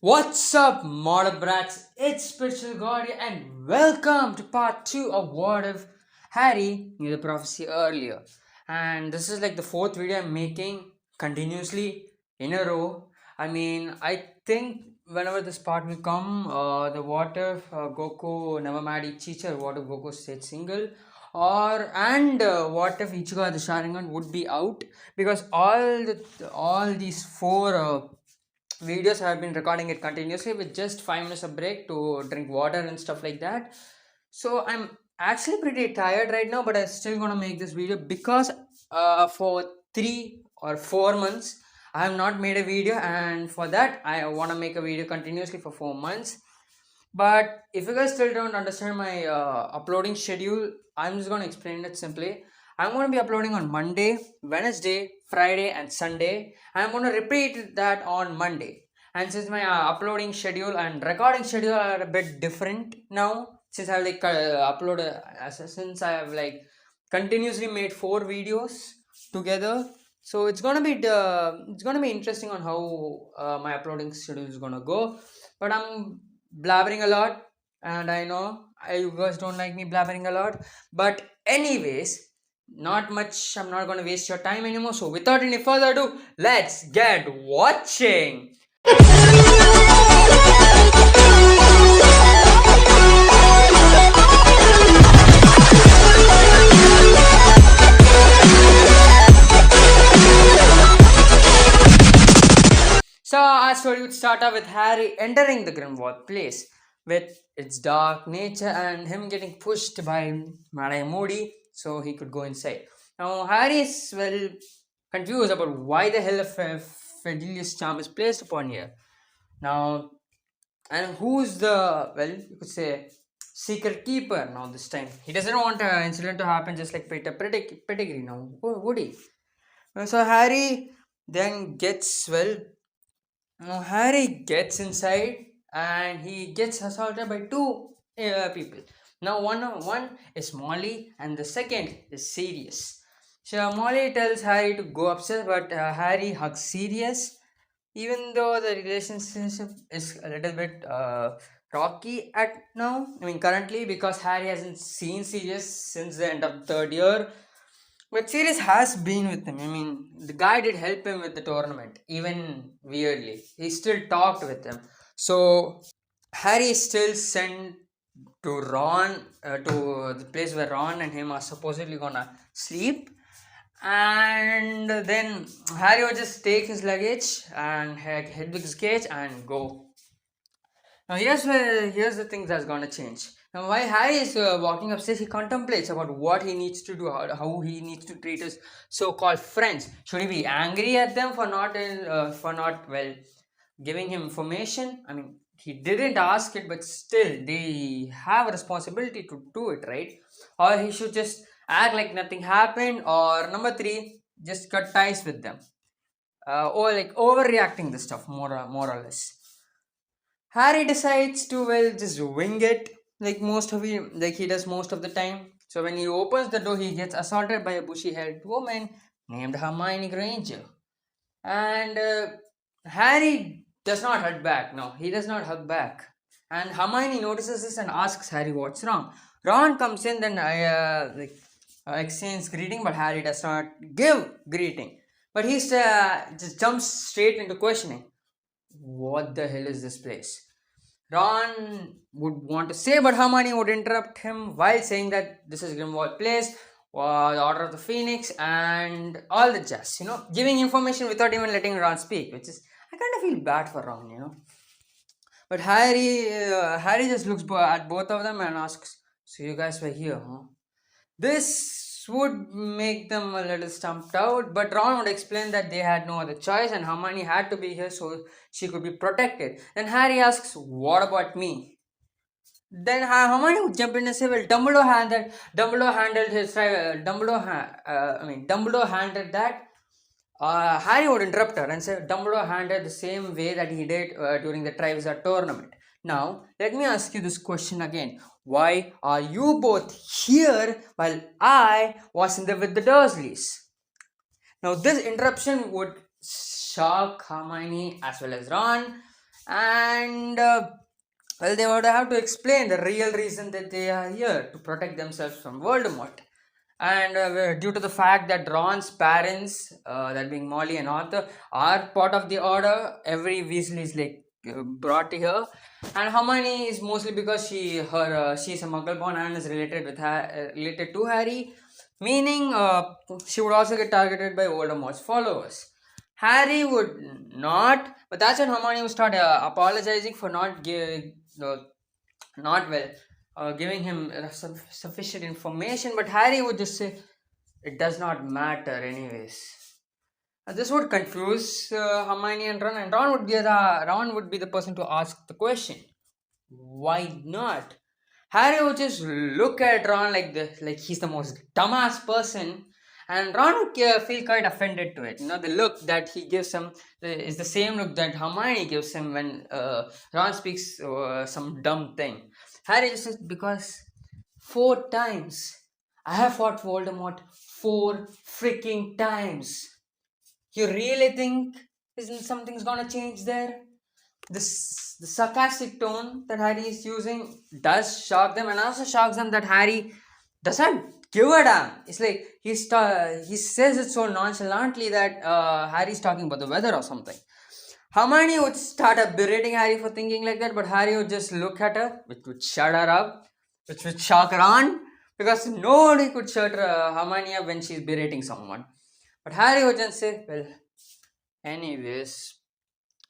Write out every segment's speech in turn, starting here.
What's up, Model Brats? It's Spiritual God here, and welcome to part 2 of What If Harry Knew the Prophecy Earlier. And this is like the fourth video I'm making continuously in a row. I think whenever this part will come, the What If Goku never married Chicha, or What If Goku stayed single, What If Ichigo the Sharingan would be out, because all these four. Videos I have been recording it continuously with just 5 minutes of break to drink water and stuff like that. So I'm actually pretty tired right now, but I'm still gonna make this video because for 3 or 4 months I have not made a video, and for that I want to make a video continuously for 4 months. But if you guys still don't understand my uploading schedule, I'm just going to explain it simply. I'm going to be uploading on Monday, Wednesday, Friday, and Sunday. I'm going to repeat that on Monday. And since my uploading schedule and recording schedule are a bit different now, since I've since I have like continuously made 4 videos together, so it's gonna be interesting on how my uploading schedule is gonna go. But I'm blabbering a lot, and I know you guys don't like me blabbering a lot, but anyways, not much. I'm not gonna waste your time anymore, so without any further ado, let's get watching. So our story would start off with Harry entering the Grimwald place with its dark nature and him getting pushed by Madame Moody so he could go inside. Now Harry is well confused about why the hell a Fidelius charm is placed upon here. Now, and who's the, well, you could say, secret keeper now this time? He doesn't want an incident to happen just like Peter Pettigrew now, would he? So Harry then gets, well, now Harry gets inside and he gets assaulted by two people. Now one is Molly and the second is Sirius. So Molly tells Harry to go upstairs, but Harry hugs Sirius, even though the relationship is a little bit rocky at now. Currently, because Harry hasn't seen Sirius since the end of third year, but Sirius has been with him. The guy did help him with the tournament, even weirdly. He still talked with him. So Harry is still sent to Ron, to the place where Ron and him are supposedly gonna sleep. And then Harry would just take his luggage and Hedwig's cage and go. Now here's the thing that's gonna change. Now while Harry is walking upstairs, he contemplates about what he needs to do, how he needs to treat his so-called friends. Should he be angry at them for not well giving him information? He didn't ask it, but still they have a responsibility to do it, right? Or he should just act like nothing happened, or number three, just cut ties with them, or like overreacting the stuff more or less. Harry decides to, well, just wing it like he does most of the time. So when he opens the door, he gets assaulted by a bushy-haired woman named Hermione Granger, and Harry does not hug back. No, he does not hug back. And Hermione notices this and asks Harry what's wrong. Ron comes in, then exchange greeting, but Harry does not give greeting. But he just jumps straight into questioning. What the hell is this place? Ron would want to say, but Hermione would interrupt him while saying that this is Grimwald Place, the Order of the Phoenix, and all the jazz. Giving information without even letting Ron speak, which is, I kind of feel bad for Ron. But Harry just looks at both of them and asks, "So you guys were here, huh?" This would make them a little stumped out, but Ron would explain that they had no other choice and Hermione had to be here so she could be protected. Then Harry asks, "What about me?" Then Hermione would jump in and say, "Well, Dumbledore handled his Dumbledore handled that." Harry would interrupt her and say, "Dumbledore handled the same way that he did during the Triwizard tournament." Now, let me ask you this question again. Why are you both here while I was in there with the Dursleys? Now, this interruption would shock Hermione as well as Ron, and well, they would have to explain the real reason that they are here to protect themselves from Voldemort. And due to the fact that Ron's parents, that being Molly and Arthur, are part of the Order, every Weasley is like brought here, and Hermione is mostly because she's a Muggle-born and is related to Harry, meaning she would also get targeted by Voldemort's followers. Harry would not, but that's when Hermione would start apologizing for not well, giving him sufficient information. But Harry would just say, "It does not matter, anyways." This would confuse Hermione and Ron would be the person to ask the question. Why not? Harry would just look at Ron like he's the most dumbass person, and Ron would feel quite offended to it. The look that he gives him is the same look that Hermione gives him when Ron speaks some dumb thing. Harry just says, because 4 times I have fought Voldemort 4 freaking times. You really think isn't something's gonna change there? The sarcastic tone that Harry is using does shock them, and also shocks them that Harry doesn't give a damn. It's like he says it so nonchalantly that Harry's talking about the weather or something. Hermione would start up berating Harry for thinking like that, but Harry would just look at her, which would shut her up, which would shock Ron, because nobody could shut Hermione up when she's berating someone. But Harry would just say, well, anyways,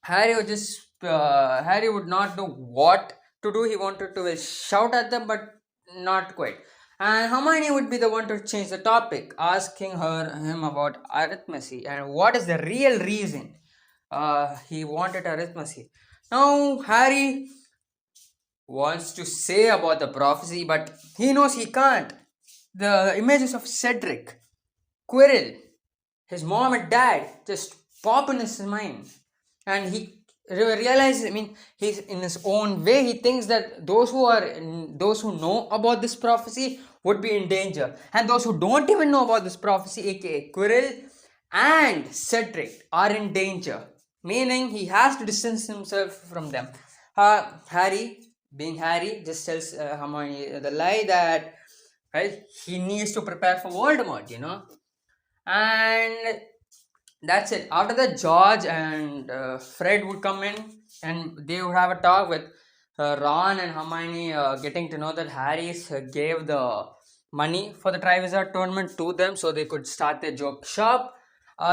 Harry would not know what to do. He wanted to shout at them, but not quite. And Hermione would be the one to change the topic, asking him about arithmetic and what is the real reason he wanted arithmetic. Now Harry wants to say about the prophecy, but he knows he can't. The images of Cedric, Quirrell, his mom and dad just pop in his mind, and he realizes. I mean, he's in his own way. He thinks that those who know about this prophecy would be in danger, and those who don't even know about this prophecy, aka Quirrell and Cedric, are in danger. Meaning, he has to distance himself from them. Harry, being Harry, just tells Hermione the lie that he needs to prepare for Voldemort, and that's it. After that, George and Fred would come in, and they would have a talk with Ron and Hermione, getting to know that Harry gave the money for the Triwizard tournament to them so they could start their joke shop.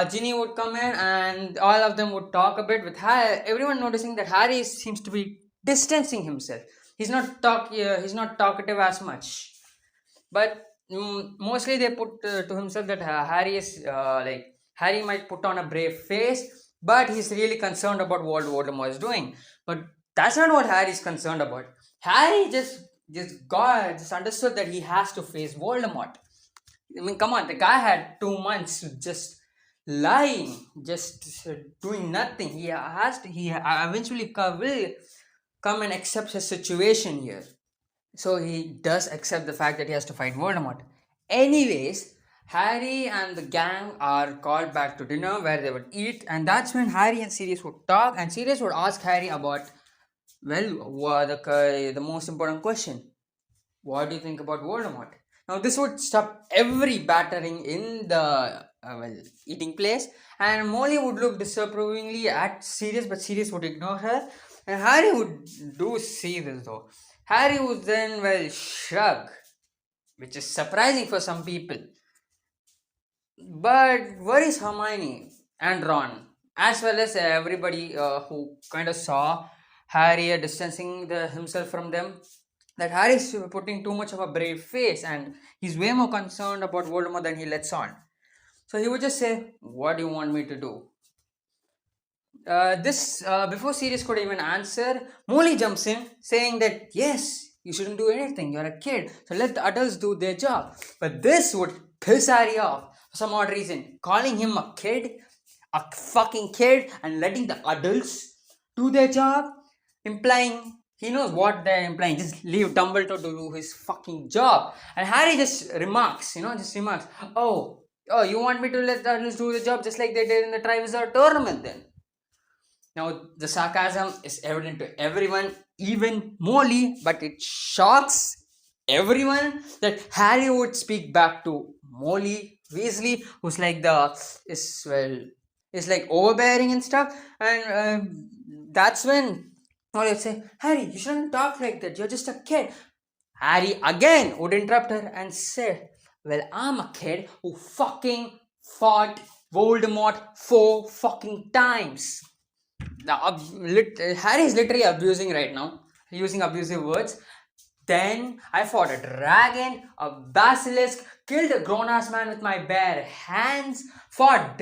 Ginny would come in, and all of them would talk a bit, with everyone noticing that Harry seems to be distancing himself. He's not talkative as much, but mostly they put to himself that Harry is Harry might put on a brave face, but he's really concerned about what Voldemort is doing. But that's not what Harry's concerned about. Harry just understood that he has to face Voldemort. I mean, come on, the guy had 2 months just lying, just doing nothing. He eventually will come and accept his situation here. So he does accept the fact that he has to fight Voldemort. Anyways, Harry and the gang are called back to dinner where they would eat, and that's when Harry and Sirius would talk, and Sirius would ask Harry about, the most important question. What do you think about Voldemort? Now this would stop every battering in the eating place, and Molly would look disapprovingly at Sirius, but Sirius would ignore her, and Harry would do see this though. Harry would then shrug, which is surprising for some people. But where is Hermione and Ron, as well as everybody who kind of saw Harry distancing himself from them, that Harry is putting too much of a brave face and he's way more concerned about Voldemort than he lets on. So he would just say, what do you want me to do? Before Sirius could even answer, Molly jumps in saying that yes, you shouldn't do anything, you're a kid, so let the adults do their job. But this would piss Harry off for some odd reason. Calling him a kid, a fucking kid, and letting the adults do their job, implying he knows what they're implying. Just leave Dumbledore to do his fucking job. And Harry just remarks, oh, you want me to let the adults do the job just like they did in the Triwizard tournament then? Now, the sarcasm is evident to everyone, even Molly, but it shocks everyone that Harry would speak back to Molly Weasley, who's like is like overbearing and stuff, and that's when Molly would say, "Harry, you shouldn't talk like that. You're just a kid." Harry again would interrupt her and say, "Well, I'm a kid who fucking fought Voldemort 4 fucking times." Harry is literally abusing right now, using abusive words. Then I fought a dragon, a basilisk, killed a grown ass man with my bare hands, fought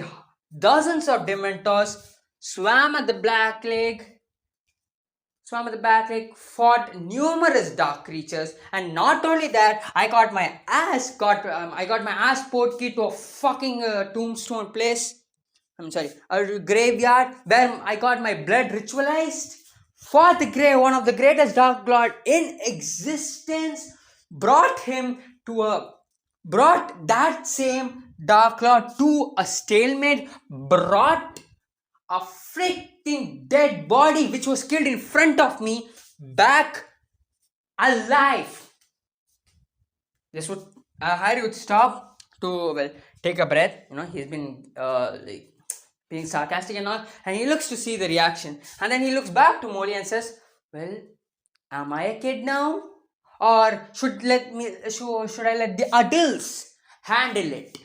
dozens of dementors, swam at the Black Lake, swam at the Black Lake, fought numerous dark creatures, and not only that, I got my ass portkey to a fucking tombstone place. I'm sorry, a graveyard where I got my blood ritualized. Fought the one of the greatest Dark Lord in existence. Brought that same Dark Lord to a stalemate. Brought a freaking dead body which was killed in front of me back alive. This would Harry would stop to take a breath. He's been being sarcastic and all, and he looks to see the reaction, and then he looks back to Molly and says, "Well, am I a kid now, or should I let the adults handle it?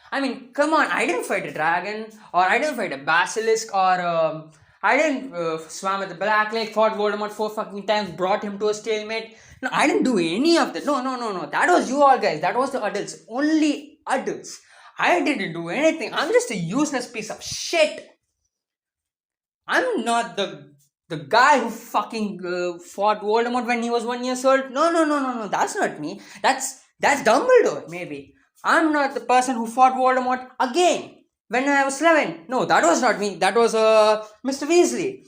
I mean, come on, I didn't fight a dragon, or I didn't fight a basilisk, or I didn't swam at the Black Lake, fought Voldemort 4 fucking times, brought him to a stalemate. No, I didn't do any of that. No. That was you all guys. That was the adults. Only adults. I didn't do anything. I'm just a useless piece of shit. I'm not the guy who fucking fought Voldemort when he was 1 year old. No. That's not me. That's Dumbledore, maybe. I'm not the person who fought Voldemort again when I was 11. No, that was not me. That was Mr. Weasley.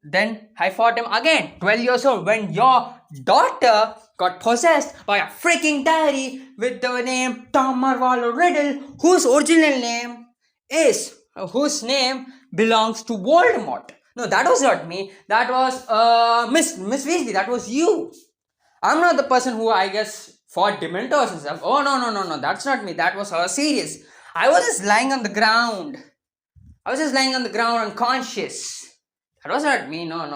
Then I fought him again, 12 years old, when your daughter got possessed by a freaking diary with the name Tom Marvolo Riddle, whose name belongs to Voldemort. No, that was not me. That was Miss Weasley. That was you. I'm not the person who, I guess, fought Dementors and stuff. Oh, no. That's not me. That was her Sirius. I was just lying on the ground. Unconscious. That was not me, no. I'm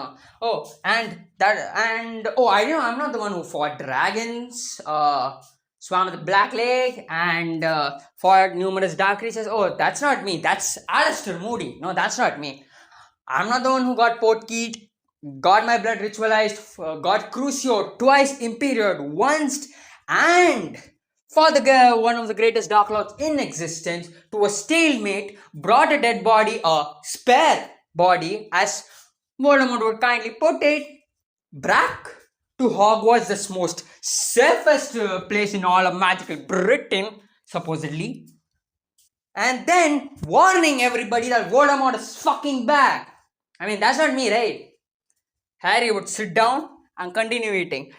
not the one who fought dragons, swam the Black Lake, and fought numerous dark creatures. Oh, that's not me. That's Alistair Moody. No, that's not me. I'm not the one who got portkeyed, got my blood ritualized, got Crucio twice, Imperial once, and for one of the greatest Dark Lords in existence to a stalemate, brought a dead body, a spare body, as Voldemort would kindly put it, back to Hogwarts, the most safest place in all of magical Britain, supposedly. And then warning everybody that Voldemort is fucking back. I mean, that's not me, right? Harry would sit down and continue eating.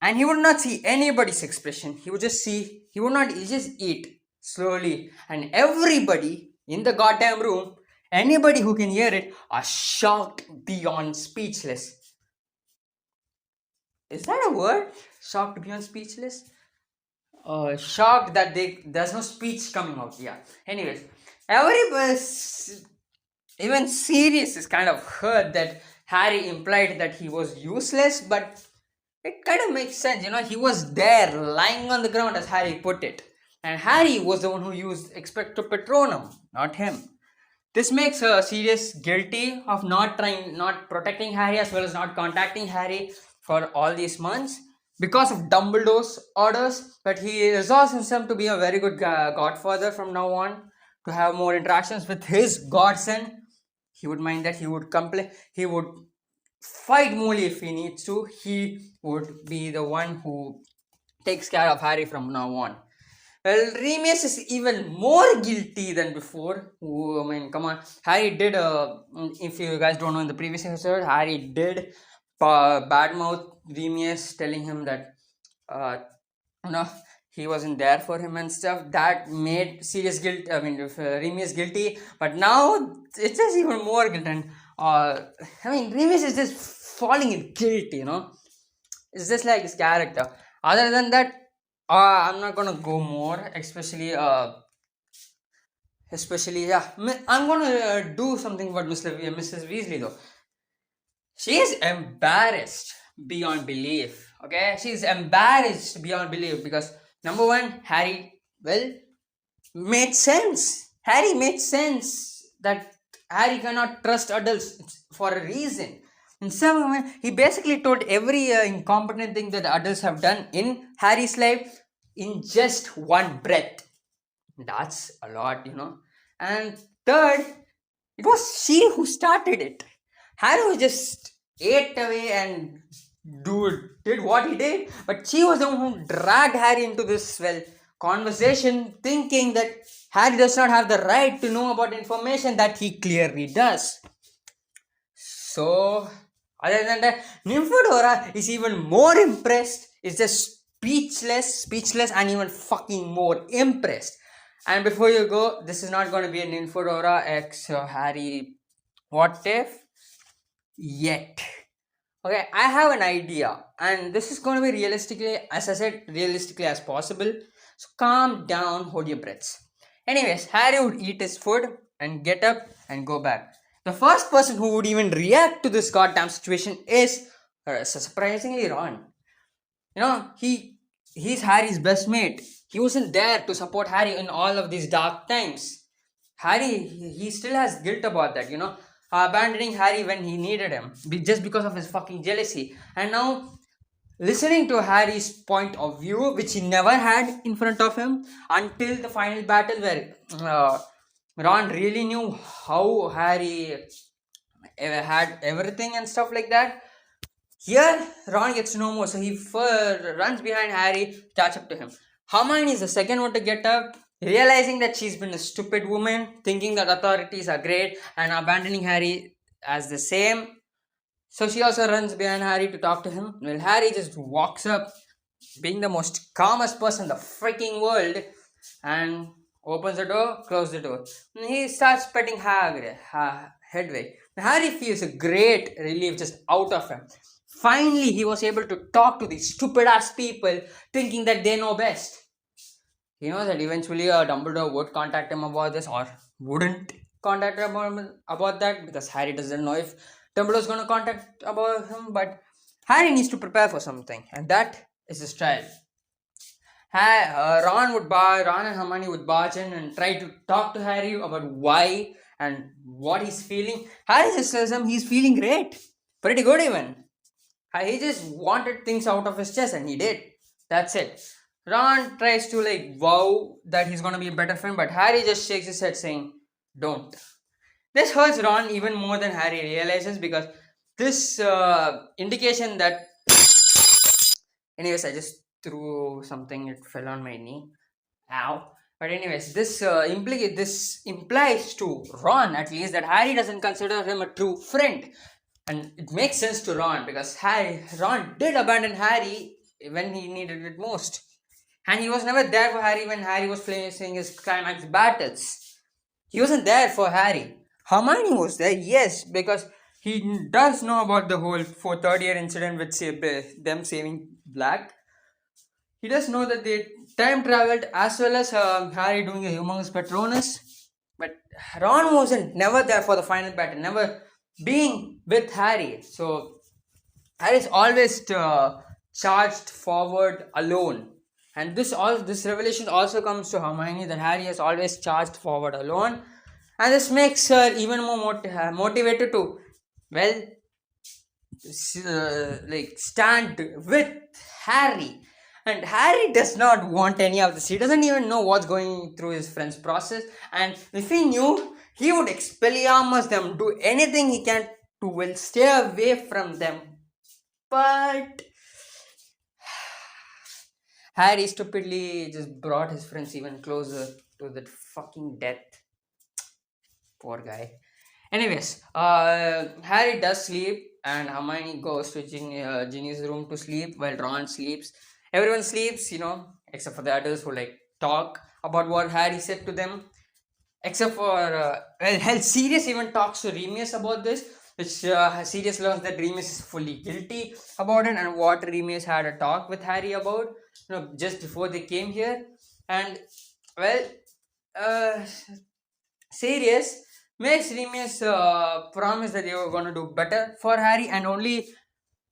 And he would not see anybody's expression. He would just eat slowly. And everybody in the goddamn room, anybody who can hear it, are shocked beyond speechless. Is that a word? Shocked beyond speechless? Shocked that there's no speech coming out. Yeah. Anyways, everybody, even Sirius, is kind of hurt that Harry implied that he was useless, but it kind of makes sense. He was there lying on the ground, as Harry put it. And Harry was the one who used Expecto Patronum, not him. This makes Sirius guilty of not protecting Harry, as well as not contacting Harry for all these months because of Dumbledore's orders. But he resolves himself to be a very good godfather from now on, to have more interactions with his godson. He would mind that. He would complain. He would fight Molly if he needs to. He would be the one who takes care of Harry from now on. Well, Remus is even more guilty than before. I mean, come on. Harry did, if you guys don't know, in the previous episode, Harry did badmouth Remus, telling him that, he wasn't there for him and stuff. That made Remus guilty. But now, it's just even more guilt. And I mean, Remus is just falling in guilt, It's just like his character. Other than that, I'm not gonna go more, especially yeah. I'm gonna do something about Mrs. Weasley though. She is embarrassed beyond belief. Okay, she's embarrassed beyond belief because number one, Harry, well, made sense. Harry made sense that Harry cannot trust adults for a reason. In some way, he basically told every incompetent thing that adults have done in Harry's life in just one breath. That's a lot. And third, it was she who started it. Harry was just ate away and did what he did, but she was the one who dragged Harry into this conversation, thinking that Harry does not have the right to know about information that he clearly does. So, other than that, Nymphadora is even more impressed. Is just speechless, and even fucking more impressed. And before you go, this is not going to be a Nymphadora x Harry. What if? Yet. Okay, I have an idea, and this is going to be realistically, as I said, realistically as possible. So calm down, hold your breaths. Anyways, Harry would eat his food and get up and go back. The first person who would even react to this goddamn situation is surprisingly Ron. He's Harry's best mate. He wasn't there to support Harry in all of these dark times. Harry, he still has guilt about that, abandoning Harry when he needed him, just because of his fucking jealousy. And now, listening to Harry's point of view, which he never had in front of him until the final battle, where Ron really knew how Harry had everything and stuff like that. Here, Ron gets to know more, so he runs behind Harry, catch up to him. Hermione is the second one to get up, realizing that she's been a stupid woman, thinking that authorities are great, and abandoning Harry as the same. So she also runs behind Harry to talk to him. Well, Harry just walks up, being the most calmest person in the freaking world, and opens the door, closes the door. And he starts petting Hedwig. Harry feels a great relief just out of him. Finally, he was able to talk to these stupid ass people, thinking that they know best. He knows that eventually Dumbledore would contact him about this, or wouldn't contact him about that, because Harry doesn't know if Dumbledore's going to contact about him. But Harry needs to prepare for something, and that is his trial. Ron and Hermione would barge in and try to talk to Harry about why and what he's feeling. Harry just tells him he's feeling great, pretty good even. He just wanted things out of his chest, and he did. That's it. Ron tries to vow that he's gonna be a better friend, but Harry just shakes his head saying, "Don't." This hurts Ron even more than Harry realizes, because this indication that. Anyways, I just threw something, it fell on my knee. Ow. But anyways, this implies to Ron at least that Harry doesn't consider him a true friend. And it makes sense to Ron, because Ron did abandon Harry when he needed it most. And he was never there for Harry when Harry was facing his climax battles. He wasn't there for Harry. Hermione was there, yes, because he does know about the whole third year incident with them saving Black. He does know that they time traveled, as well as Harry doing a humongous Patronus. But Ron wasn't never there for the final battle, never being with Harry. So Harry is always charged forward alone. And this revelation also comes to Hermione, that Harry has always charged forward alone. And this makes her even more motivated to, stand with Harry. And Harry does not want any of this. He doesn't even know what's going through his friend's process. And if he knew, he would expelliarmus them, do anything he can to stay away from them. But Harry stupidly just brought his friends even closer to that fucking death. Poor guy. Anyways, Harry does sleep, and Hermione goes to Ginny's room to sleep while Ron sleeps. Everyone sleeps, except for the adults who talk about what Harry said to them. Except for, Sirius even talks to Remus about this. which Sirius learns that Remus is fully guilty about it, and what Remus had a talk with Harry about, just before they came here. And well, uh, Sirius makes Remus promise that they were going to do better for Harry and only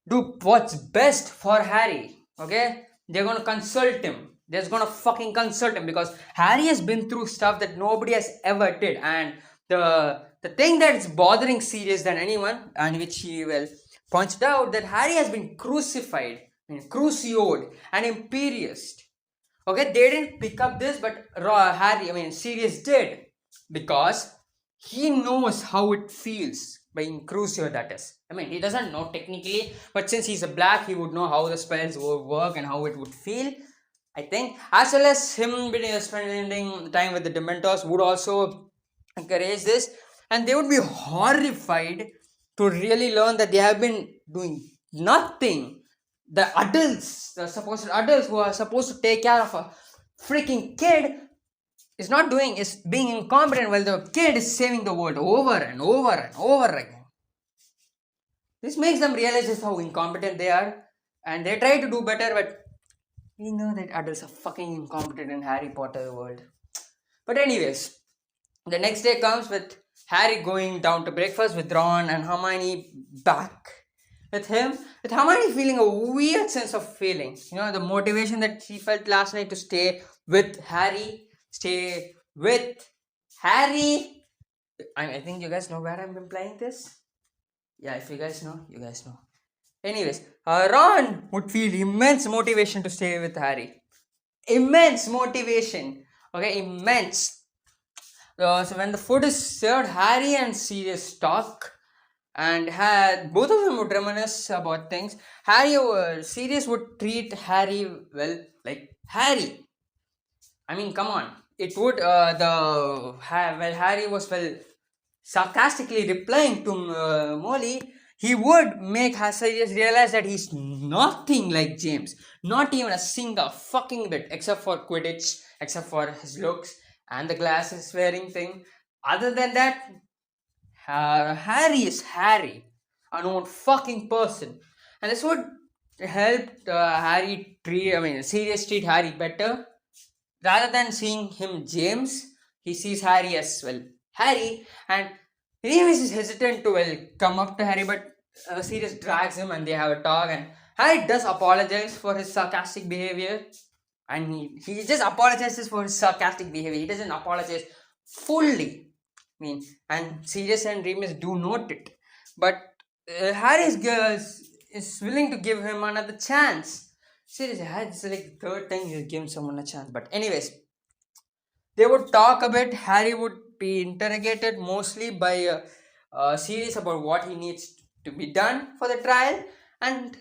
do what's best for Harry. Okay, they're gonna consult him. They're gonna fucking consult him because Harry has been through stuff that nobody has ever did, and the thing that's bothering Sirius than anyone, and which he will pointed out, that Harry has been crucified, crucioed, and imperious. Okay, they didn't pick up this, but Sirius did, because he knows how it feels being crucial. That is, he doesn't know technically, but since he's a black, he would know how the spells would work and how it would feel. I think, as well as him spending time with the Dementors would also encourage this, and they would be horrified to really learn that they have been doing nothing. The adults, the supposed adults who are supposed to take care of a freaking kid, is being incompetent while the kid is saving the world over and over and over again. This makes them realize just how incompetent they are, and they try to do better, but we know that adults are fucking incompetent in Harry Potter world. But anyways, the next day comes with Harry going down to breakfast with Ron and Hermione back with him, with Hermione feeling a weird sense of feeling. The motivation that she felt last night to stay with Harry. I think you guys know where I'm implying this. Yeah, if you guys know, you guys know. Anyways, Ron would feel immense motivation to stay with Harry. Immense motivation. Okay, immense. So when the food is served, Harry and Sirius talk, and both of them would reminisce about things. Sirius would treat Harry well, like Harry. Come on. It would Harry was sarcastically replying to Molly. He would make Sirius realize that he's nothing like James, not even a single fucking bit, except for Quidditch, except for his looks and the glasses wearing thing. Other than that, Harry is Harry, a known fucking person, and this would help Sirius treat Harry better. Rather than seeing him James, he sees Harry as Harry, and Remus is hesitant to come up to Harry, but Sirius drags him and they have a talk, and Harry does apologize for his sarcastic behavior, and he just apologizes for his sarcastic behavior. He doesn't apologize fully. And Sirius and Remus do note it, but Harry is willing to give him another chance. Seriously, it's like the third time you give someone a chance. But anyways, they would talk a bit. Harry would be interrogated mostly by Sirius about what he needs to be done for the trial. And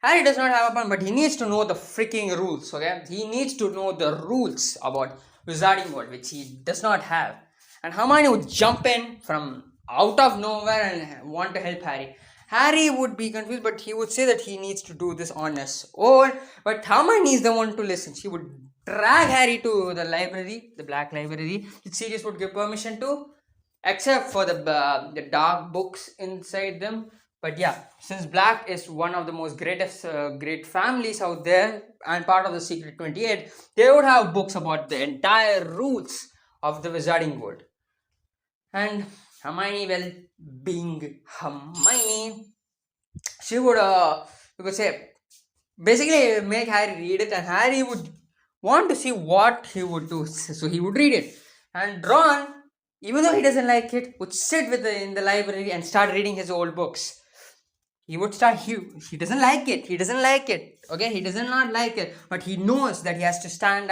Harry does not have a plan, but he needs to know the freaking rules, okay? He needs to know the rules about Wizarding World, which he does not have. And Hermione would jump in from out of nowhere and want to help Harry. Harry would be confused, but he would say that he needs to do this on his own. But Hermione is the one to listen. She would drag Harry to the library, the black library, which Sirius would give permission to, except for the dark books inside them. But yeah, since black is one of the most great families out there and part of the Secret 28, they would have books about the entire rules of the Wizarding World. And Hermione, being Hermione, she would, you could say, basically make Harry read it, and Harry would want to see what he would do. So he would read it. And Ron, even though he doesn't like it, would sit in the library and start reading his old books. He doesn't like it, okay, he does not like it, but he knows that he has to stand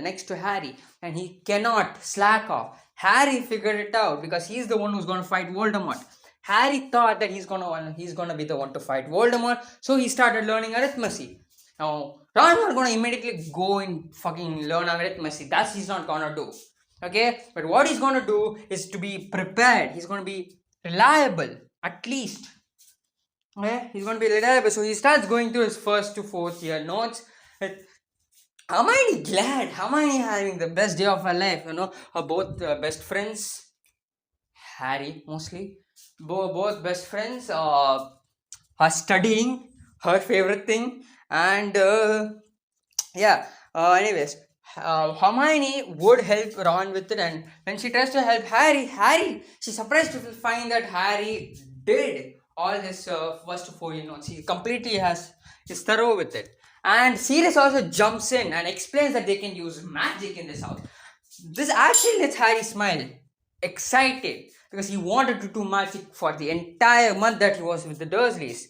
next to Harry, and he cannot slack off. Harry figured it out because he's the one who's going to fight Voldemort. Harry thought that he's gonna be the one to fight Voldemort, so he started learning arithmetic. Now, Ron's not gonna immediately go and fucking learn arithmetic. That's he's not gonna do. Okay, but what he's gonna do is to be prepared. He's gonna be reliable, at least. Okay, he's gonna be reliable. So he starts going through his first to fourth year notes. Hermione glad. Hermione having the best day of her life. Her both best friends. Harry mostly both best friends are studying her favorite thing, and yeah. Anyways, Hermione would help Ron with it, and when she tries to help Harry, she's surprised to find that Harry did all his first folio notes. He completely is thorough with it. And Sirius also jumps in and explains that they can use magic in this house. This actually lets Harry smile, excited, because he wanted to do magic for the entire month that he was with the Dursleys.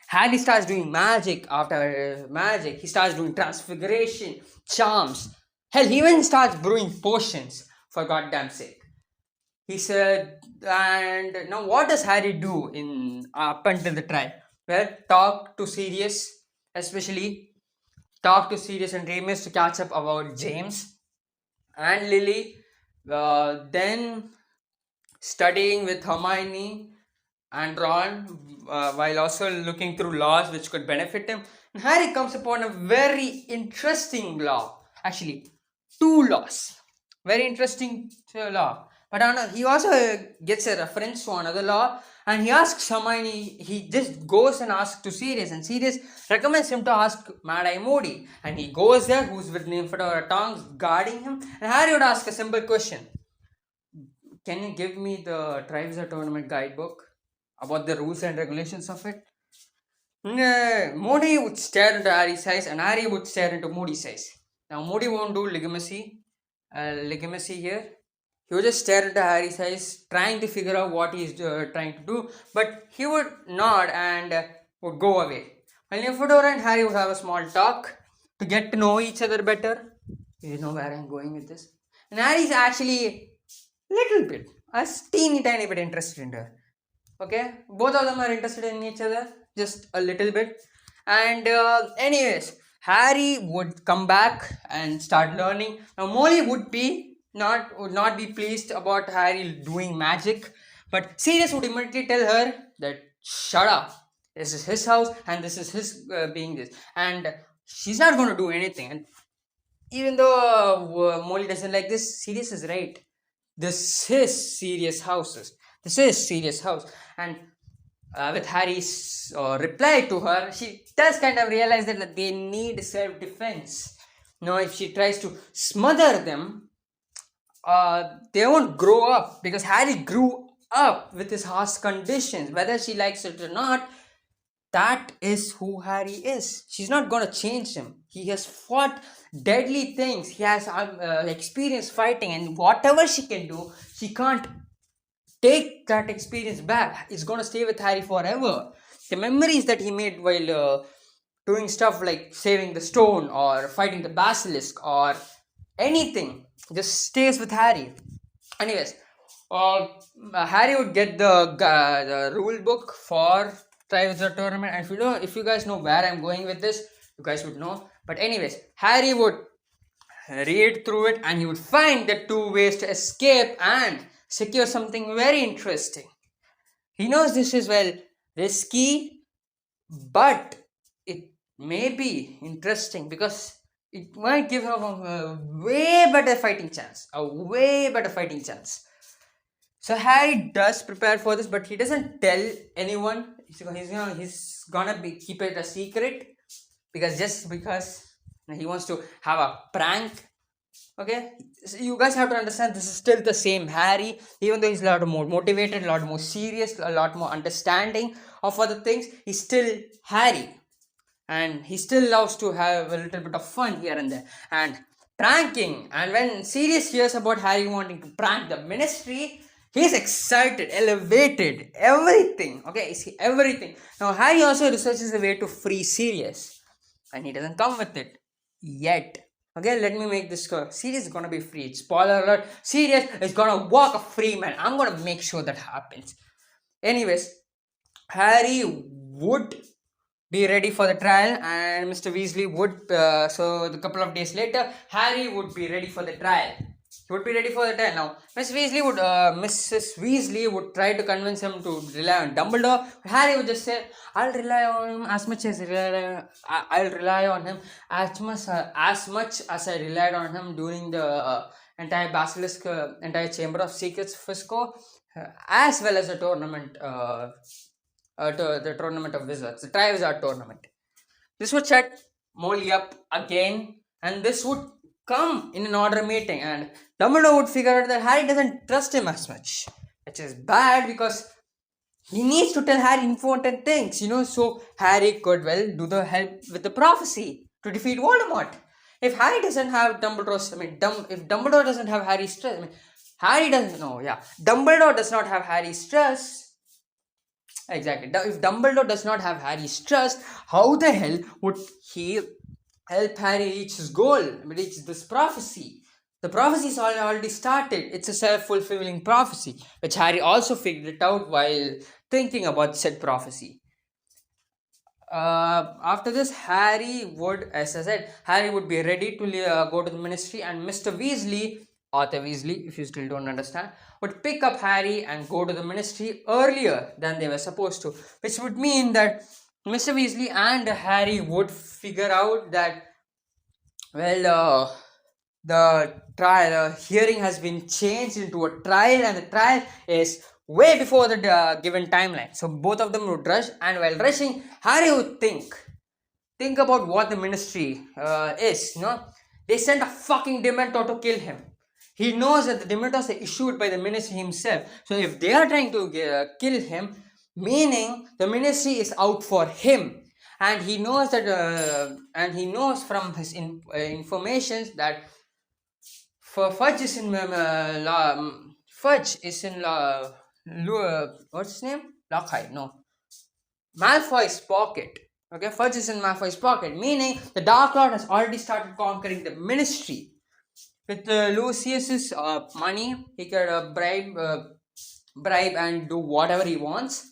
Harry starts doing magic after magic. He starts doing transfiguration, charms. Hell, he even starts brewing potions, for goddamn sake. He said, and now what does Harry do in up until the trial? Well, especially talk to Sirius and Remus to catch up about James and Lily. Then studying with Hermione and Ron, while also looking through laws which could benefit him. And Harry comes upon a very interesting law. Actually, two laws. Very interesting law. But he also gets a reference to another law, and he asks Hermione. He just goes and asks to Sirius, and Sirius recommends him to ask Mad-Eye Moody. And he goes there, who's with Nymphadora Tongs guarding him. And Harry would ask a simple question: can you give me the Triwizard Tournament guidebook about the rules and regulations of it? Moody would stare into Harry's eyes, and Harry would stare into Moody's eyes. Now, Moody won't do legitimacy here. He would just stare into Harry's eyes, trying to figure out what he's trying to do, but he would nod and would go away. While Nymphadora and Harry would have a small talk to get to know each other better. You know where I'm going with this? And Harry's actually little bit, a teeny tiny bit interested in her. Okay, both of them are interested in each other, just a little bit. And anyways, Harry would come back and start learning. Now Molly would not be pleased about Harry doing magic, but Sirius would immediately tell her that shut up. This is his house, and this is his being this, and she's not going to do anything. And even though Molly doesn't like this, Sirius is right. This is Sirius houses. This is Sirius house. And with Harry's reply to her, she does kind of realize that they need self-defense. Now, if she tries to smother them, they won't grow up, because Harry grew up with his harsh conditions. Whether she likes it or not, that is who Harry is. She's not gonna change him. He has fought deadly things. He has experience fighting, and whatever she can do, she can't take that experience back. It's gonna stay with Harry forever. The memories that he made while doing stuff like saving the stone or fighting the basilisk or anything just stays with Harry. Anyways, Harry would get the rule book for Triwizard Tournament, and if you guys know where I'm going with this, you guys would know. But anyways, Harry would read through it, and he would find the two ways to escape and secure something very interesting. He knows this is risky, but it may be interesting because it might give him a way better fighting chance. So Harry does prepare for this, but he doesn't tell anyone. He's gonna keep it a secret, because he wants to have a prank. Okay, so you guys have to understand, this is still the same Harry. Even though he's a lot more motivated, a lot more serious, a lot more understanding of other things, he's still Harry, and he still loves to have a little bit of fun here and there and pranking. And when Sirius hears about Harry wanting to prank the Ministry, he's excited, elevated, everything. Okay, everything. Now Harry also researches a way to free Sirius, and he doesn't come with it yet. Okay, let me make this clear. Sirius is gonna be freed. Spoiler alert: Sirius is gonna walk a free man. I'm gonna make sure that happens. Anyways, Harry would be ready for the trial, and Mr. Weasley would. So a couple of days later, Harry would be ready for the trial. He would be ready for the trial. Now, Mrs. Weasley would try to convince him to rely on Dumbledore. Harry would just say, "I'll rely on him as much as I'll rely on him as much as I relied on him during the entire Chamber of Secrets fiasco." as well as the tournament, the tournament of wizards, the Triwizard tournament. This would set Molly up again, and this would come in an order meeting, and Dumbledore would figure out that Harry doesn't trust him as much, which is bad because he needs to tell Harry important things, so Harry could do the help with the prophecy to defeat Voldemort. If Harry doesn't have Dumbledore's, if Dumbledore doesn't have Harry's trust, Harry doesn't know, yeah. Dumbledore does not have Harry's trust. Exactly. If Dumbledore does not have Harry's trust, how the hell would he help Harry reach his goal, reach this prophecy? The prophecy's already started. It's a self-fulfilling prophecy, which Harry also figured it out while thinking about said prophecy. After this, Harry would, as I said, Harry would be ready to go to the ministry, and Mr. Weasley, Arthur Weasley, if you still don't understand, would pick up Harry and go to the ministry earlier than they were supposed to, which would mean that Mr. Weasley and Harry would figure out that, the trial hearing has been changed into a trial, and the trial is way before the given timeline. So both of them would rush, and while rushing, Harry would think about what the ministry is. They sent a fucking Dementor to kill him. He knows that the Dementors are issued by the ministry himself. So if they are trying to kill him, meaning the ministry is out for him, and he knows that, and he knows from his informations that Fudge is in what's his name? Lockhart, no. Malfoy's pocket. Okay, Fudge is in Malfoy's pocket, meaning the Dark Lord has already started conquering the ministry. With Lucius's money, he could bribe and do whatever he wants.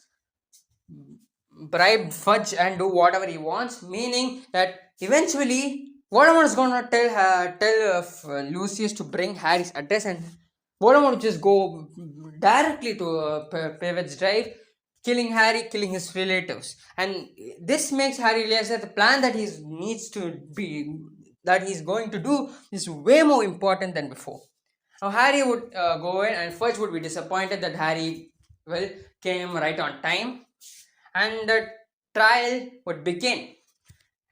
Bribe Fudge and do whatever he wants, meaning that eventually Voldemort is gonna tell Lucius to bring Harry's address, and Voldemort would just go directly to Pavet's Drive, killing Harry, killing his relatives. And this makes Harry realize that the plan that he's going to do is way more important than before. Now Harry would go in, and Fudge would be disappointed that Harry came right on time, and the trial would begin.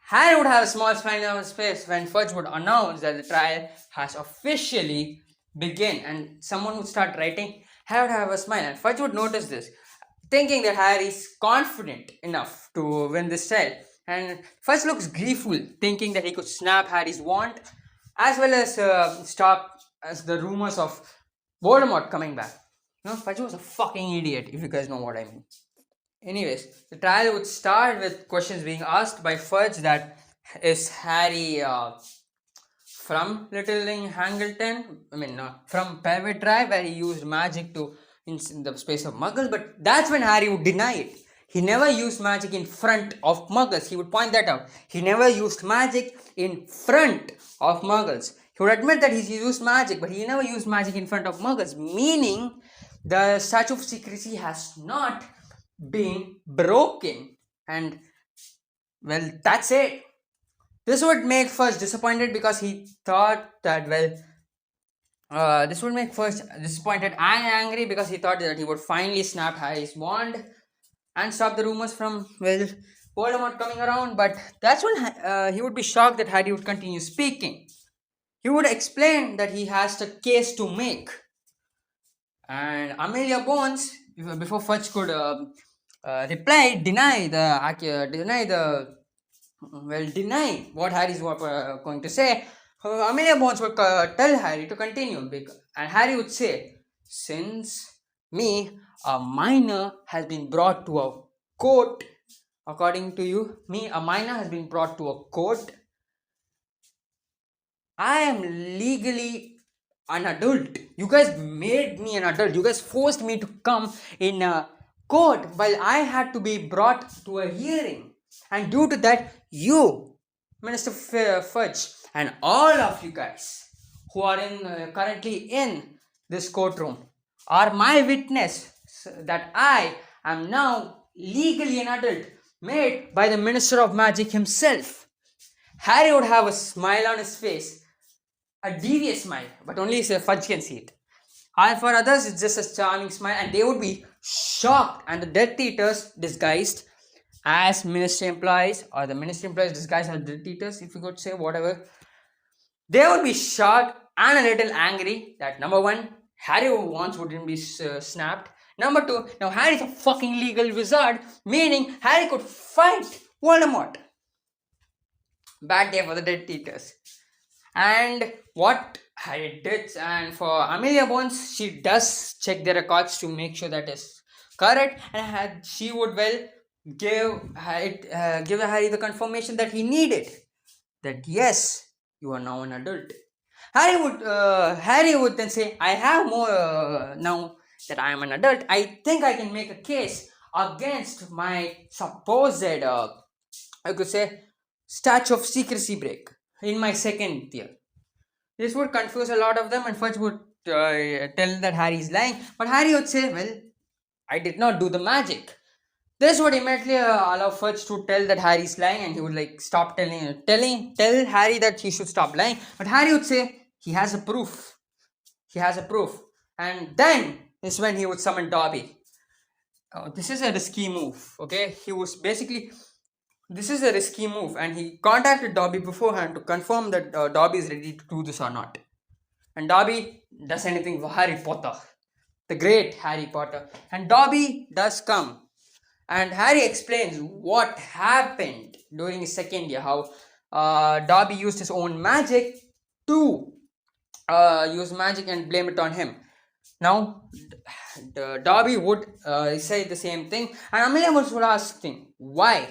Harry would have a small smile on his face when Fudge would announce that the trial has officially begun, and someone would start writing. Harry would have a smile, and Fudge would notice this, thinking that Harry is confident enough to win this trial. And Fudge looks gleeful, thinking that he could snap Harry's wand, as well as stop the rumors of Voldemort coming back. Fudge was a fucking idiot, if you guys know what I mean. Anyways, the trial would start with questions being asked by Fudge that, is Harry from Littling Hangleton? From Pavet Drive, where he used magic in the space of Muggles. But that's when Harry would deny it. He never used magic in front of Muggles. He would point that out. He never used magic in front of Muggles. He would admit that he used magic, but he never used magic in front of Muggles, meaning the Statue of Secrecy has not been broken. And that's it. This would make Fudge disappointed because he thought that this would make Fudge disappointed and angry because he thought that he would finally snap Harry's wand and stop the rumors from Voldemort coming around. But that's when he would be shocked that Harry would continue speaking. He would explain that he has the case to make, and Amelia Bones, before Fudge could reply, deny what Harry's going to say. Amelia Bones would tell Harry to continue, and Harry would say, since a minor has been brought to a court, according to you, a minor has been brought to a court, I am legally an adult. You guys made me an adult. You guys forced me to come in a court while I had to be brought to a hearing. And due to that, you, Minister Fudge, and all of you guys who are currently in this courtroom are my witness that I am now legally an adult, made by the Minister of Magic himself. Harry would have a smile on his face, a devious smile, but only Fudge can see it. And for others, it's just a charming smile, and they would be shocked. And the Death Eaters, disguised as ministry employees, or the ministry employees disguised as Death Eaters, if you could say, whatever, they would be shocked and a little angry that number one, Harry once wouldn't be snapped. Number two, now Harry's a fucking legal wizard, meaning Harry could fight Voldemort. Bad day for the Death Eaters. And what Harry did, and for Amelia Bones, she does check the records to make sure that is correct, and she would give Harry the confirmation that he needed. That yes, you are now an adult. Harry would then say, I have more now that I am an adult. I think I can make a case against my supposed, I could say, statute of secrecy break in my second year. This would confuse a lot of them, and Fudge would tell that Harry is lying. But Harry would say, well, I did not do the magic. This would immediately allow Fudge to tell that Harry is lying, and he would like stop tell Harry that he should stop lying. But Harry would say he has a proof. He has a proof. And then is when he would summon Dobby. This is a risky move, okay? This is a risky move, and he contacted Dobby beforehand to confirm that Dobby is ready to do this or not. And Dobby does anything for Harry Potter, the great Harry Potter. And Dobby does come. And Harry explains what happened during his second year, how Dobby used his own magic to use magic and blame it on him. Now, Dobby would say the same thing, and Amelia would ask him, why?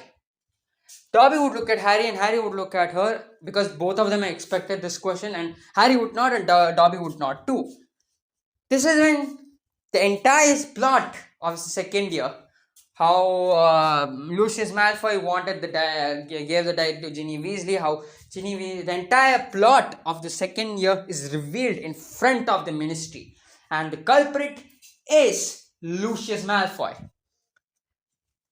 Dobby would look at Harry, and Harry would look at her, because both of them expected this question, and Harry would not, and Dobby would not too. This is when the entire plot of the second year, how Lucius Malfoy gave the diary to Ginny Weasley, how the entire plot of the second year is revealed in front of the ministry, and the culprit is Lucius Malfoy.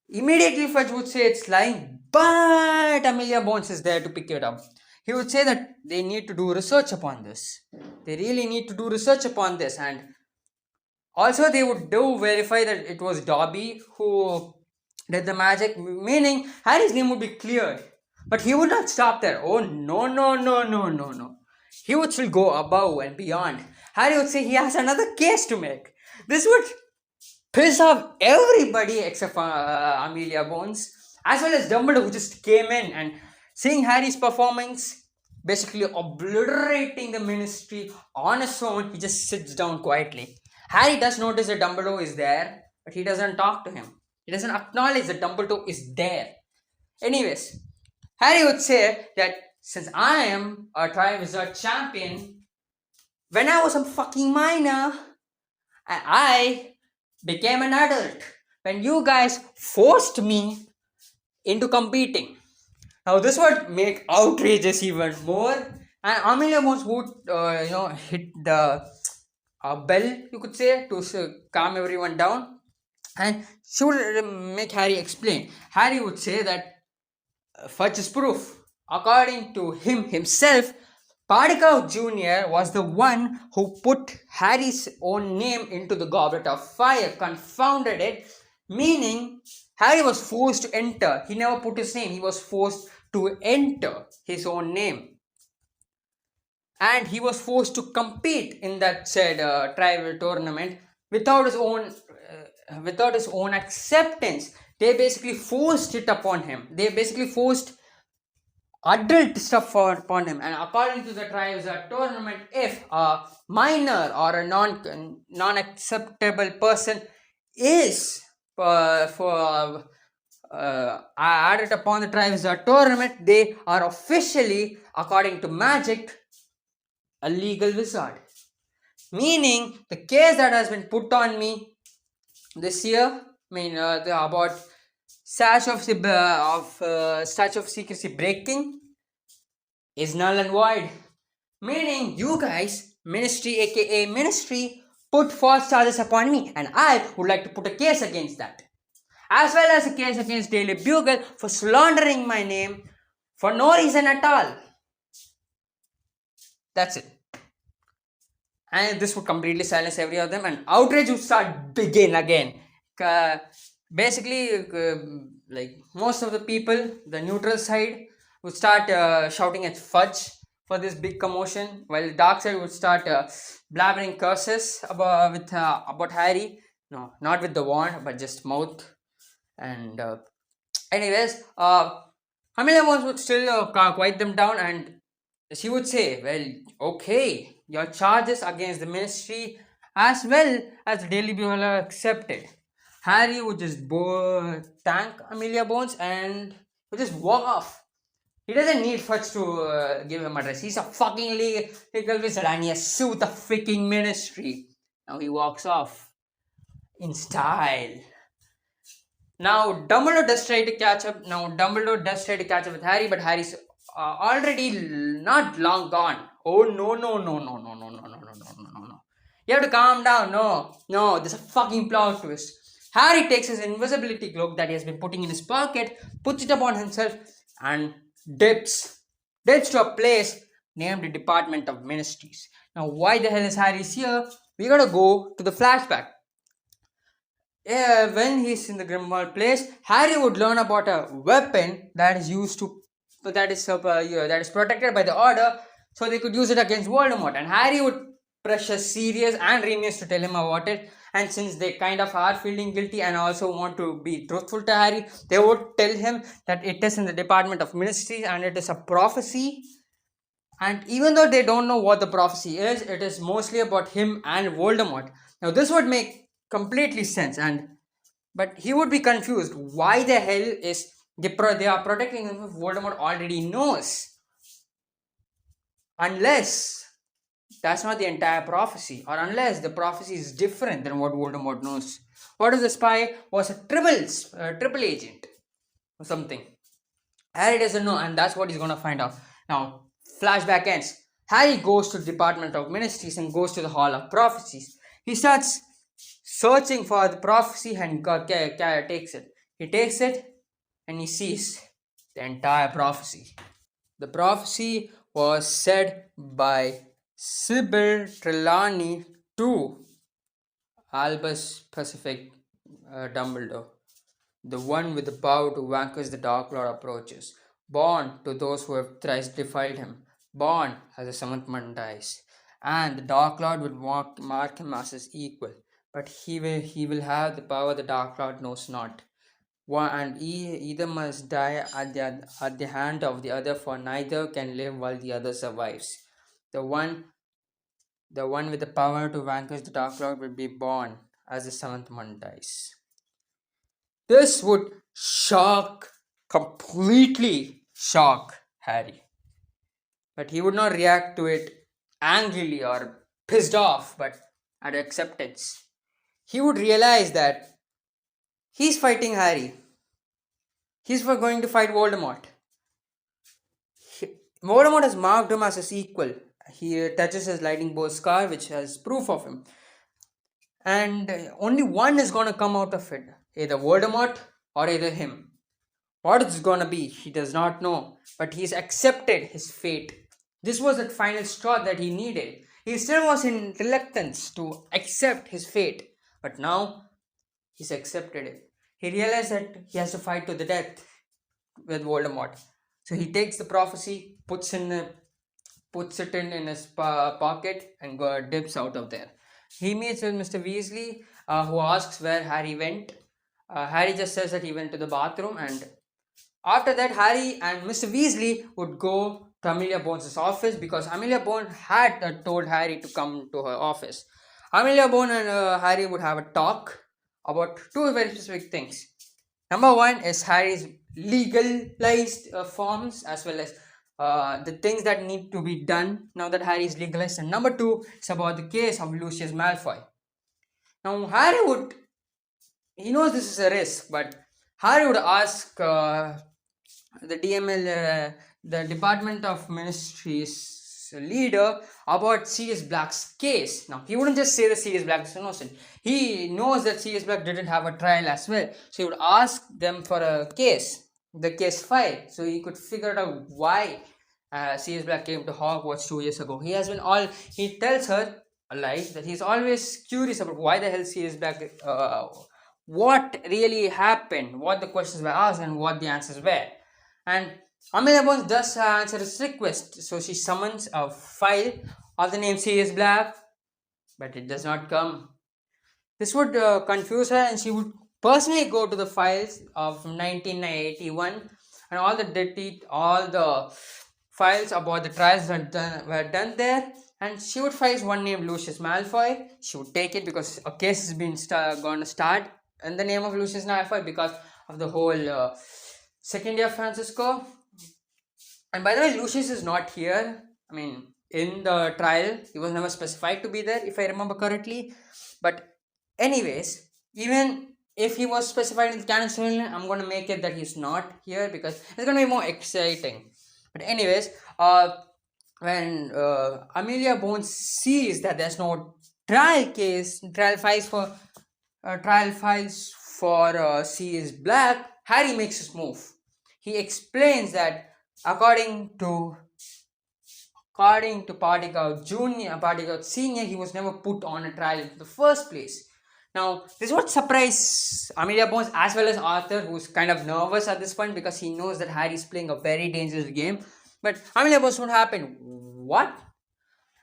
Immediately Fudge would say it's lying, but Amelia Bones is there to pick it up. He would say that they need to do research upon this. They really need to do research upon this, and also they would verify that it was Dobby who did the magic, meaning Harry's name would be cleared. But he would not stop there. Oh no. He would still go above and beyond. Harry would say he has another case to make. This would piss off everybody except for Amelia Bones, as well as Dumbledore, who just came in and seeing Harry's performance, basically obliterating the ministry on his own. He just sits down quietly. Harry does notice that Dumbledore is there, but he doesn't talk to him. He doesn't acknowledge that Dumbledore is there. Anyways, Harry would say that since I am a Triwizard champion, when I was a fucking minor, I became an adult when you guys forced me into competing. Now this would make outrageous even more, and Amelia Bones would hit the bell, you could say, to calm everyone down, and she would make Harry explain. Harry would say that Fudge is proof. According to him himself, Pardicow Jr. was the one who put Harry's own name into the Goblet of Fire, confounded it, meaning Harry was forced to enter. He never put his name, he was forced to enter his own name. And he was forced to compete in that said tribal tournament without his own acceptance. They basically forced it upon him. They basically forced adult stuff upon him. And according to the Triwizard tournament, if a minor or a non-acceptable person is added upon the Triwizard tournament, they are officially, according to magic, a legal wizard. Meaning, the case that has been put on me this year, about statute of secrecy breaking, is null and void. Meaning, you guys, ministry aka ministry, put false charges upon me, and I would like to put a case against that, as well as a case against Daily Bugle for slandering my name for no reason at all. That's it. and this would completely silence every of them, and outrage would start begin again. Uh, Basically, like most of the people, the neutral side would start shouting at Fudge for this big commotion, while the dark side would start blabbering curses about Harry. No, not with the wand, but just mouth. And anyways, Amelia Bones would still quiet them down, and she would say, "Well, okay, your charges against the ministry as well as the Daily Bugle are accepted." Harry would just thank Amelia Bones and would just walk off. He doesn't need Fudge to give him address. He's a fucking legal wizard and he has sued the freaking ministry. Now he walks off in style. Now Dumbledore does try to catch up. Now Dumbledore does try to catch up with Harry, but Harry's already not long gone. Oh no no no no no no no no no no no no! You have to calm down. No no, there's a fucking plot twist. Harry takes his invisibility cloak that he has been putting in his pocket, puts it upon himself, and dips to a place named the Department of Ministries. Now, why the hell is Harry here? We gotta go to the flashback. Yeah, when he's in the Grimmauld place, Harry would learn about a weapon that is used to that is protected by the Order, so they could use it against Voldemort. And Harry would pressure Sirius and Remus to tell him about it. And since they kind of are feeling guilty and also want to be truthful to Harry, they would tell him that it is in the Department of Ministries and it is a prophecy. And even though they don't know what the prophecy is, it is mostly about him and Voldemort. Now, this would make completely sense, but he would be confused. Why the hell is they are protecting him if Voldemort already knows? Unless that's not the entire prophecy, or unless the prophecy is different than what Voldemort knows. What if the spy was a triple agent or something? Harry doesn't know, and that's what he's gonna find out. Now, flashback ends. Harry goes to the Department of Ministries and goes to the Hall of Prophecies. He starts searching for the prophecy and takes it. He takes it and he sees the entire prophecy. The prophecy was said by Sybil Trelawney to Albus Pacific Dumbledore. The one with the power to vanquish the Dark Lord approaches. Born to those who have thrice defiled him. Born as the seventh month dies. And the Dark Lord will mark him as his equal. But he will have the power the Dark Lord knows not. And either must die at the hand of the other, for neither can live while the other survives. The one with the power to vanquish the Dark Lord will be born as the seventh month dies. This would completely shock Harry. But he would not react to it angrily or pissed off, but at acceptance. He would realize that he's fighting Harry. He's going to fight Voldemort. Voldemort has marked him as his equal. He touches his lightning bolt scar, which has proof of him. And only one is going to come out of it. Either Voldemort or either him. What it's going to be, he does not know. But he's accepted his fate. This was the final straw that he needed. He still was in reluctance to accept his fate. But now, he's accepted it. He realized that he has to fight to the death with Voldemort. So he takes the prophecy, puts it in his pocket, and dips out of there. He meets with Mr. Weasley, who asks where Harry went. Harry just says that he went to the bathroom, and after that, Harry and Mr. Weasley would go to Amelia Bones' office because Amelia Bones had told Harry to come to her office. Amelia Bones and Harry would have a talk about two very specific things. Number one is Harry's legalized forms, as well as the things that need to be done now that Harry is legalized. And number two is about the case of Lucius Malfoy. Now, he knows this is a risk, but Harry would ask the DML, the Department of Ministries leader, about Sirius Black's case. Now, he wouldn't just say that Sirius Black is innocent. He knows that Sirius Black didn't have a trial as well. So he would ask them for a case, the case file, so he could figure out why Sirius Black came to Hogwarts 2 years ago. He tells her life that he's always curious about why the hell Sirius Black, what really happened, what the questions were asked, and what the answers were. And Amelia Bones does answer his request, so she summons a file of the name Sirius Black, but it does not come. This would confuse her, and she would personally go to the files of 1981 and all the files about the trials that were done there. And she would find one named Lucius Malfoy. She would take it because a case has been going to start in the name of Lucius Malfoy because of the whole second year Francisco. And by the way, Lucius is not here. I mean, in the trial, he was never specified to be there, if I remember correctly. But anyways, even if he was specified in the canon storyline, I'm going to make it that he's not here because it's going to be more exciting. But anyways, when Amelia Bones sees that there's no trial files for Sirius Black, Harry makes his move. He explains that according to Party-Gout Jr., Party-Gout Senior, he was never put on a trial in the first place. Now, this is what surprised Amelia Bones as well as Arthur, who's kind of nervous at this point because he knows that Harry is playing a very dangerous game. But Amelia Bones would happen. What?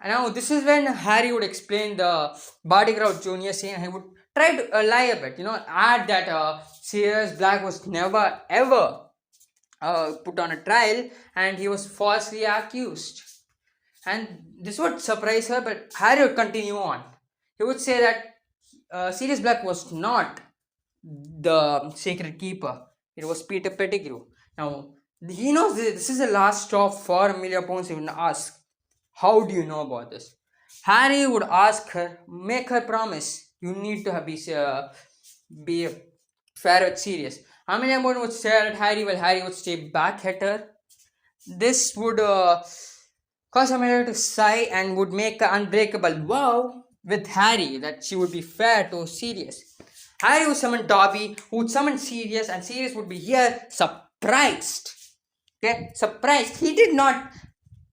And now this is when Harry would explain the Barty-Gout Jr. scene, and he would try to lie a bit, add that Sirius Black was never ever put on a trial and he was falsely accused. And this would surprise her, but Harry would continue on. He would say that Sirius Black was not the Sacred Keeper. It was Peter Pettigrew. Now, he knows this is the last stop for Amelia Bones even ask, how do you know about this? Harry would ask her, make her promise. You need to be fair with Sirius. Amelia Bones would stare at Harry while Harry would stay back at her. This would cause Amelia to sigh and would make an unbreakable vow with Harry that she would be fair to Sirius. Harry would summon Dobby, who would summon Sirius, and Sirius would be here surprised. Okay, surprised. He did not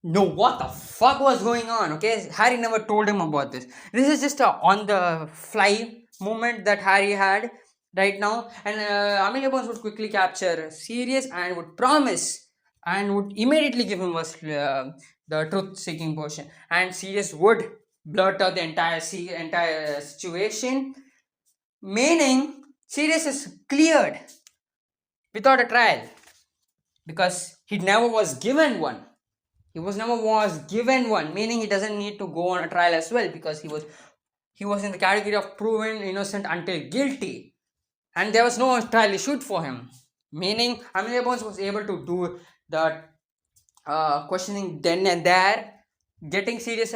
know what the fuck was going on. Okay, Harry never told him about this. This is just a on the fly moment that Harry had right now, and Amelia Bones would quickly capture Sirius and would promise and would immediately give him the truth-seeking potion, and Sirius would blurt out the entire situation, meaning Sirius is cleared without a trial because he never was given one. He never was given one, meaning he doesn't need to go on a trial as well because he was in the category of proven innocent until guilty, and there was no trial issued for him. Meaning Amelia Bones was able to do the questioning then and there, getting Sirius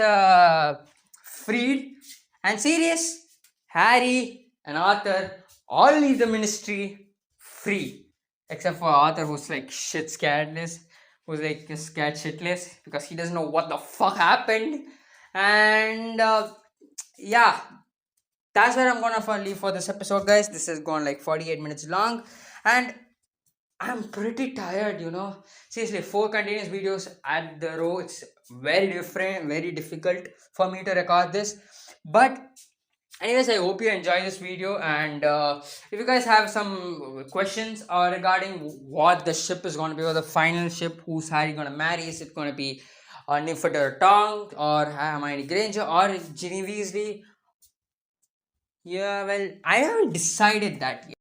freed, and Sirius, Harry, and Arthur all leave the ministry free, except for Arthur, who's like shit scaredless. Who's like scared shitless because he doesn't know what the fuck happened. And yeah, that's where I'm gonna leave for this episode, guys. This has gone like 48 minutes long, and I'm pretty tired, Seriously, 4 continuous videos at the row. It's very different, very difficult for me to record this. But anyways, I hope you enjoy this video, and if you guys have some questions regarding what the ship is going to be, or the final ship, who's Harry going to marry, is it going to be Nymphadora Tonks or Hermione Granger or Ginny Weasley? Yeah, well, I haven't decided that yet.